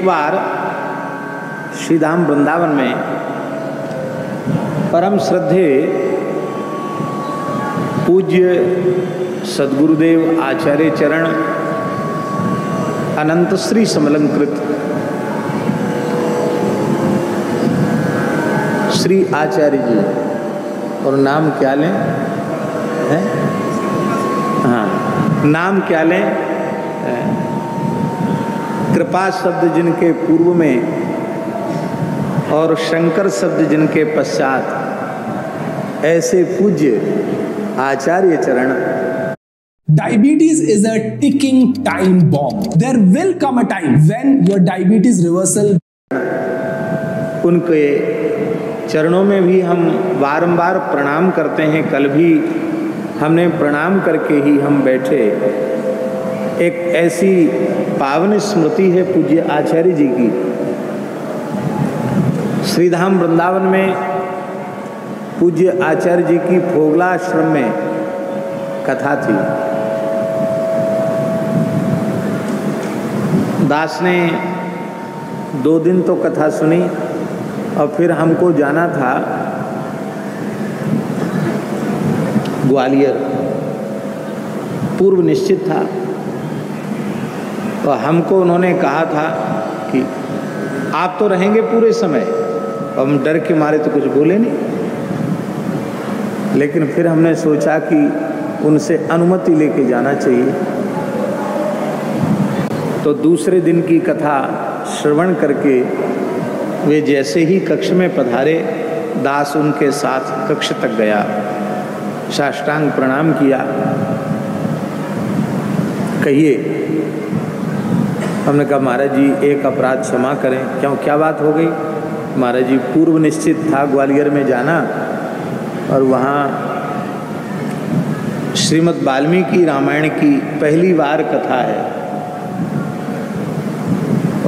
बार श्री धाम वृंदावन में परम श्रद्धे पूज्य सद्गुरुदेव आचार्य चरण अनंत श्री समलंकृत श्री आचार्य जी, और नाम क्या लें हैं? हाँ, नाम क्या लें? कृपा शब्द जिनके पूर्व में और शंकर शब्द जिनके पश्चात, ऐसे पूज्य आचार्य चरण। Diabetes is a ticking time bomb. There will come a time when your diabetes reversal. उनके चरणों में भी हम बारंबार प्रणाम करते हैं। कल भी हमने प्रणाम करके ही हम बैठे। एक ऐसी पावन स्मृति है पूज्य आचार्य जी की। श्रीधाम वृंदावन में पूज्य आचार्य जी की फोगला आश्रम में कथा थी। दास ने 2 दिन तो कथा सुनी और फिर हमको जाना था ग्वालियर, पूर्व निश्चित था। तो हमको उन्होंने कहा था कि आप तो रहेंगे पूरे समय। हम डर के मारे तो कुछ बोले नहीं, लेकिन फिर हमने सोचा कि उनसे अनुमति लेके जाना चाहिए। तो दूसरे दिन की कथा श्रवण करके वे जैसे ही कक्ष में पधारे, दास उनके साथ कक्ष तक गया, साष्टांग प्रणाम किया। कहिए, हमने कहा महाराज जी एक अपराध क्षमा करें। क्यों, क्या बात हो गई? महाराज जी पूर्व निश्चित था ग्वालियर में जाना, और वहाँ श्रीमद् वाल्मीकि रामायण की पहली बार कथा है,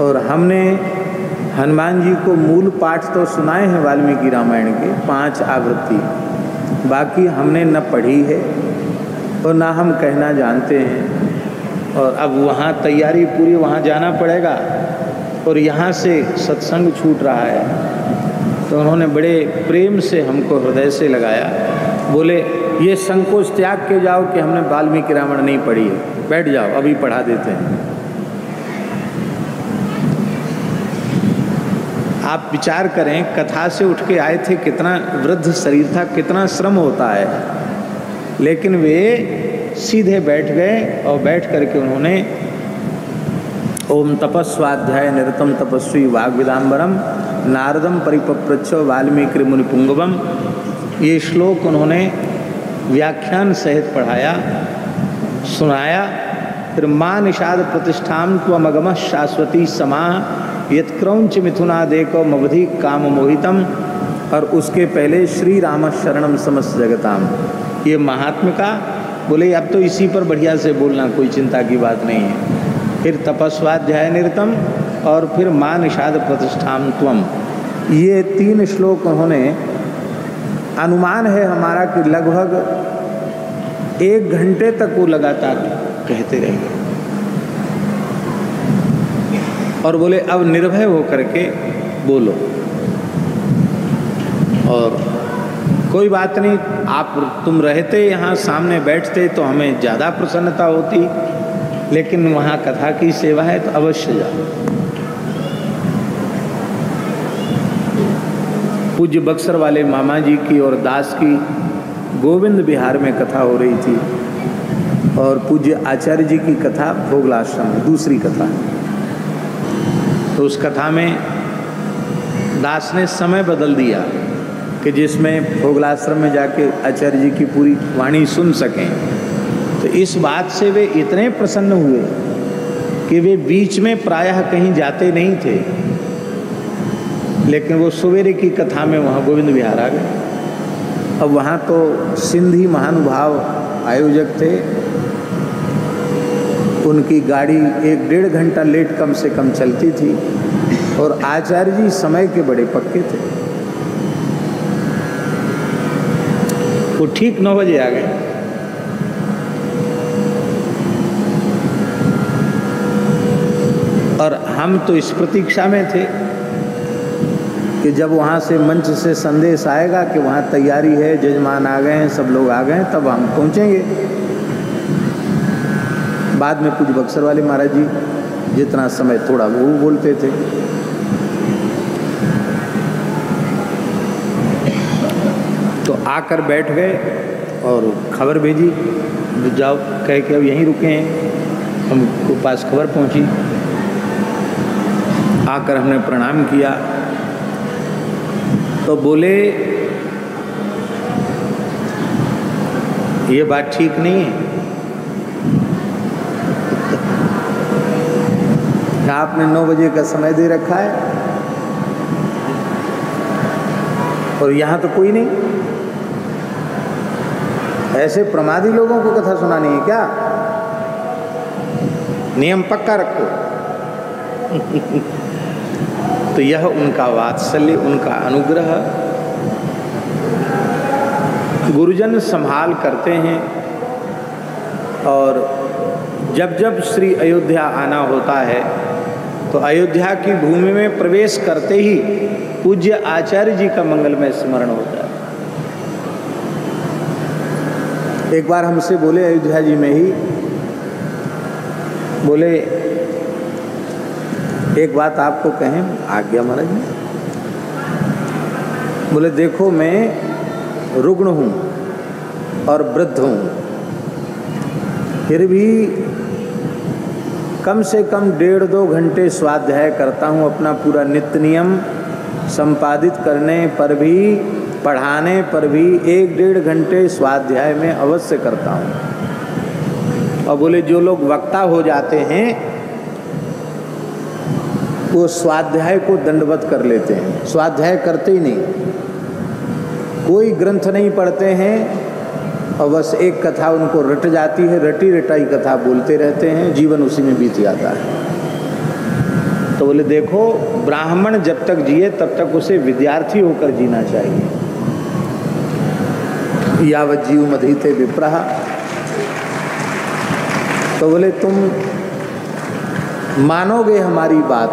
और हमने हनुमान जी को मूल पाठ तो सुनाए हैं वाल्मीकि रामायण के 5 आवृत्ति, बाकी हमने न पढ़ी है और ना हम कहना जानते हैं। और अब वहाँ तैयारी पूरी, वहाँ जाना पड़ेगा और यहाँ से सत्संग छूट रहा है। तो उन्होंने बड़े प्रेम से हमको हृदय से लगाया। बोले ये संकोच त्याग के जाओ कि हमने वाल्मीकि रामायण नहीं पढ़ी है, बैठ जाओ अभी पढ़ा देते हैं। आप विचार करें, कथा से उठ के आए थे, कितना वृद्ध शरीर था, कितना श्रम होता है, लेकिन वे सीधे बैठ गए और बैठ करके उन्होंने ओम तपस्वाध्याय निरतम तपस्वी वाग्विदाम्बरम नारदम परिपप्रच्छ वाल्मीकि मुनिपुंगवम, ये श्लोक उन्होंने व्याख्यान सहित पढ़ाया, सुनाया। फिर माँ निषाद प्रतिष्ठाम त्वमगम शाश्वती समा यत्क्रौंच मिथुना देखो मवधि काम मोहितम, और उसके पहले श्री राम शरणम समस्त जगताम। ये महात्मा का बोले अब तो इसी पर बढ़िया से बोलना, कोई चिंता की बात नहीं है। फिर तपस्वाध्याय निरतम और फिर माँ निषाद प्रतिष्ठाम त्वम, ये 3 श्लोक उन्होंने, अनुमान है हमारा कि लगभग 1 घंटे तक वो लगातार कहते रहेंगे। और बोले अब निर्भय होकर के बोलो, और कोई बात नहीं, आप तुम रहते यहाँ सामने बैठते तो हमें ज़्यादा प्रसन्नता होती, लेकिन वहाँ कथा की सेवा है तो अवश्य जाओ। पूज्य बक्सर वाले मामा जी की और दास की गोविंद विहार में कथा हो रही थी, और पूज्य आचार्य जी की कथा भोगलाश्रम में, दूसरी कथा। तो उस कथा में दास ने समय बदल दिया कि जिसमें भोगलाश्रम में जाके आचार्य जी की पूरी वाणी सुन सकें। तो इस बात से वे इतने प्रसन्न हुए कि वे बीच में प्रायः कहीं जाते नहीं थे, लेकिन वो सवेरे की कथा में वहाँ गोविंद विहार आ गए। अब वहाँ तो सिंधी महानुभाव आयोजक थे, उनकी गाड़ी 1-1.5 घंटा लेट कम से कम चलती थी, और आचार्य जी समय के बड़े पक्के थे। वो ठीक 9 बजे आ गए। और हम तो इस प्रतीक्षा में थे कि जब वहाँ से मंच से संदेश आएगा कि वहाँ तैयारी है, जजमान आ गए हैं, सब लोग आ गए हैं, तब हम पहुँचेंगे। बाद में कुछ बक्सर वाले महाराज जी जितना समय थोड़ा वो बोलते थे। तो आकर बैठ गए और खबर भेजी, जाओ कह के अब यहीं रुके हैं। हमको पास खबर पहुंची, आकर हमने प्रणाम किया तो बोले ये बात ठीक नहीं है। आपने 9 बजे का समय दे रखा है और यहाँ तो कोई नहीं। ऐसे प्रमादी लोगों को कथा सुनानी है क्या? नियम पक्का रखो। तो यह उनका वात्सल्य, उनका अनुग्रह गुरुजन संभाल करते हैं। और जब जब श्री अयोध्या आना होता है तो अयोध्या की भूमि में प्रवेश करते ही पूज्य आचार्य जी का मंगलमय स्मरण होता है। एक बार हमसे बोले अयोध्या जी में ही, बोले एक बात आपको कहें, आज्ञा महाराज जी। बोले देखो मैं रुग्ण हूँ और वृद्ध हूँ, फिर भी कम से कम 1.5-2 घंटे स्वाध्याय करता हूँ। अपना पूरा नित्य नियम संपादित करने पर भी, पढ़ाने पर भी 1-1.5 घंटे स्वाध्याय में अवश्य करता हूँ। और बोले जो लोग वक्ता हो जाते हैं वो स्वाध्याय को दंडवत कर लेते हैं, स्वाध्याय करते ही नहीं, कोई ग्रंथ नहीं पढ़ते हैं और बस एक कथा उनको रट जाती है, रटी रटाई कथा बोलते रहते हैं, जीवन उसी में बीत जाता है। तो बोले देखो ब्राह्मण जब तक जिए तब तक उसे विद्यार्थी होकर जीना चाहिए। यावत जीव मधीते विप्रह। तो बोले तुम मानोगे हमारी बात,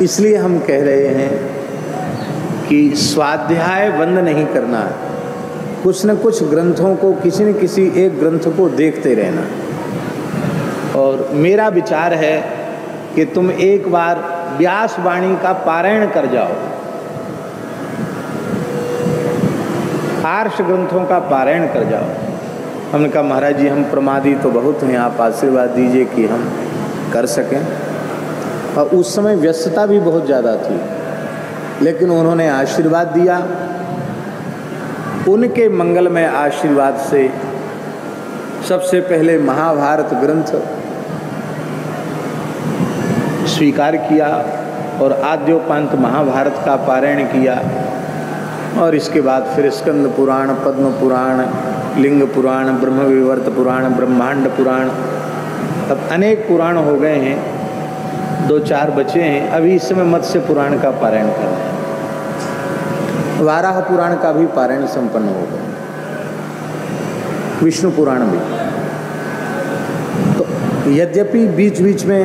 इसलिए हम कह रहे हैं कि स्वाध्याय बंद नहीं करना, कुछ न कुछ ग्रंथों को, किसी न किसी एक ग्रंथ को देखते रहना। और मेरा विचार है कि तुम एक बार व्यास वाणी का पारायण कर जाओ, आर्ष ग्रंथों का पारायण कर जाओ। हमने कहा महाराज जी हम प्रमादी तो बहुत हैं, आप आशीर्वाद दीजिए कि हम कर सकें। और उस समय व्यस्तता भी बहुत ज़्यादा थी, लेकिन उन्होंने आशीर्वाद दिया। उनके मंगलमय आशीर्वाद से सबसे पहले महाभारत ग्रंथ स्वीकार किया और आद्योपांत महाभारत का पारायण किया। और इसके बाद फिर स्कंद पुराण, पद्म पुराण, लिंग पुराण, ब्रह्म विवर्त पुराण, ब्रह्मांड पुराण, अब अनेक पुराण हो गए हैं, 2-4 बचे हैं। अभी इस समय मत्स्य पुराण का पारायण कर रहे हैं, वाराह पुराण का भी पारायण संपन्न हो गया, विष्णु पुराण भी। तो यद्यपि बीच बीच में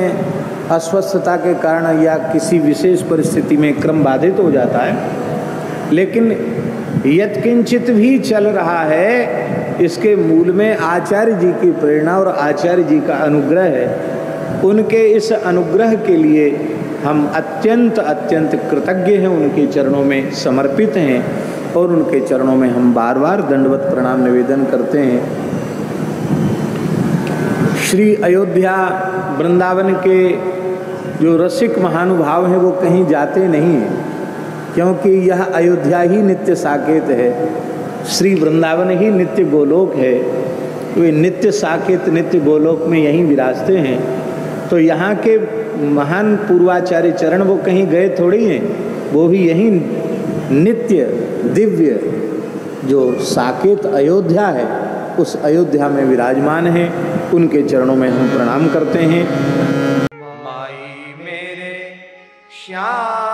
अस्वस्थता के कारण या किसी विशेष परिस्थिति में क्रम बाधित हो जाता है, लेकिन यत्किंचित भी चल रहा है, इसके मूल में आचार्य जी की प्रेरणा और आचार्य जी का अनुग्रह है। उनके इस अनुग्रह के लिए हम अत्यंत अत्यंत कृतज्ञ हैं, उनके चरणों में समर्पित हैं और उनके चरणों में हम बार बार दंडवत प्रणाम निवेदन करते हैं। श्री अयोध्या वृंदावन के जो रसिक महानुभाव हैं वो कहीं जाते नहीं हैं, क्योंकि यह अयोध्या ही नित्य साकेत है, श्री वृंदावन ही नित्य गोलोक है। वे नित्य साकेत, नित्य गोलोक में यहीं विराजते हैं। तो यहाँ के महान पूर्वाचार्य चरण वो कहीं गए थोड़ी हैं, वो भी यहीं नित्य दिव्य जो साकेत अयोध्या है उस अयोध्या में विराजमान है। उनके चरणों में हम प्रणाम करते हैं। माई मेरे श्याम